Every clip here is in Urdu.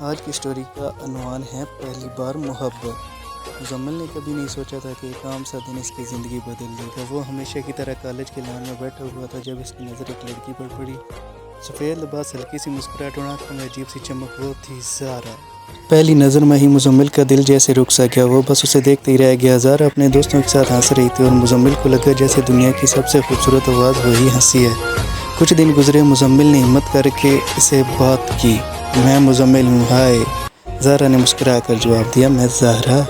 آج کی سٹوری کا عنوان ہے پہلی بار محبت۔ مزمل نے کبھی نہیں سوچا تھا کہ ایک عام سا دن اس کی زندگی بدل دے گا۔ وہ ہمیشہ کی طرح کالج کے لان میں بیٹھا ہوا تھا جب اس کی نظر ایک لڑکی پر پڑی۔ سفید لباس، ہلکی سی مسکراہٹ اور آنکھوں میں عجیب سی چمک، وہ تھی زہرا۔ پہلی نظر میں ہی مزمل کا دل جیسے رک سا گیا۔ وہ بس اسے دیکھتے ہی رہ گیا۔ زہرا اپنے دوستوں کے ساتھ ہنس رہی تھی اور مزمل کو لگا جیسے دنیا کی سب سے خوبصورت آواز وہی ہنسی ہے۔ کچھ دن گزرے، مزمل نے ہمت کر کے اسے بات کی۔ میں مزمل ہوں، ہائے۔ زہرا نے مسکرا کر جواب دیا، میں زہرا۔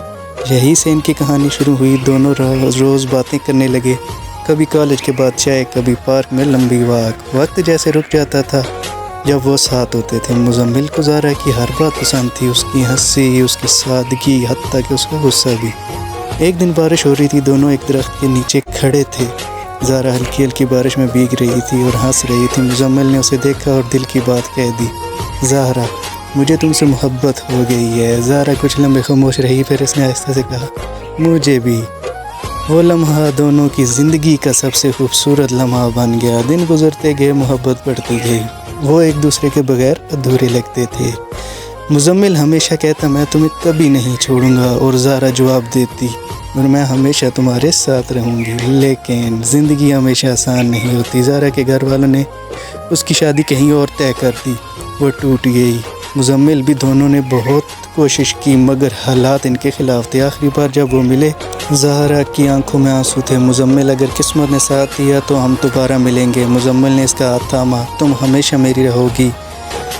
یہی سے ان کی کہانی شروع ہوئی۔ دونوں روز باتیں کرنے لگے، کبھی کالج کے بعد چائے، کبھی پارک میں لمبی واک۔ وقت جیسے رک جاتا تھا جب وہ ساتھ ہوتے تھے۔ مزمل کو زہرا کی ہر بات پسند تھی، اس کی ہنسی، اس کی سادگی، حتیٰ کہ اس کا غصہ بھی۔ ایک دن بارش ہو رہی تھی، دونوں ایک درخت کے نیچے کھڑے تھے۔ زہرا ہلکی ہلکی بارش میں بھیگ رہی تھی اور ہنس رہی تھی۔ مزمل نے اسے دیکھا اور دل کی بات کہہ دی، زہرا مجھے تم سے محبت ہو گئی ہے۔ زہرا کچھ لمحے خاموش رہی، پھر اس نے آہستہ سے کہا، مجھے بھی۔ وہ لمحہ دونوں کی زندگی کا سب سے خوبصورت لمحہ بن گیا۔ دن گزرتے گئے، محبت بڑھتی گئی، وہ ایک دوسرے کے بغیر ادھورے لگتے تھے۔ مزمل ہمیشہ کہتا، میں تمہیں کبھی نہیں چھوڑوں گا، اور زہرا جواب دیتی، اور میں ہمیشہ تمہارے ساتھ رہوں گی۔ لیکن زندگی ہمیشہ آسان نہیں ہوتی۔ زہرا کے گھر والوں نے اس کی شادی کہیں اور طے کر دی، وہ ٹوٹ گئی۔ مزمل بھی، دونوں نے بہت کوشش کی مگر حالات ان کے خلاف تھے۔ آخری بار جب وہ ملے، زہرا کی آنکھوں میں آنسو تھے۔ مزمل، اگر قسمت نے ساتھ دیا تو ہم دوبارہ ملیں گے۔ مزمل نے اس کا ہاتھ تھاما، تم ہمیشہ میری رہو گی،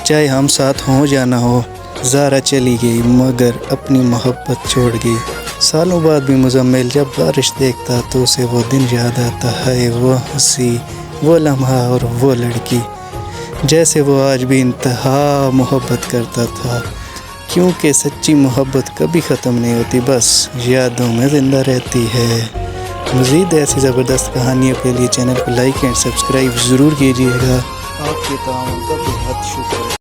چاہے ہم ساتھ ہوں یا نہ ہو۔ زہرا چلی گئی مگر اپنی محبت چھوڑ گئی۔ سالوں بعد بھی مزمل جب بارش دیکھتا تو اسے وہ دن یاد آتا، ہائے وہ ہنسی، وہ لمحہ اور وہ لڑکی، جیسے وہ آج بھی انتہا محبت کرتا تھا، کیونکہ سچی محبت کبھی ختم نہیں ہوتی، بس یادوں میں زندہ رہتی ہے۔ مزید ایسی زبردست کہانیوں کے لیے چینل کو لائک اینڈ سبسکرائب ضرور کیجیے گا۔ آپ کے تعاون کا بے حد شکریہ۔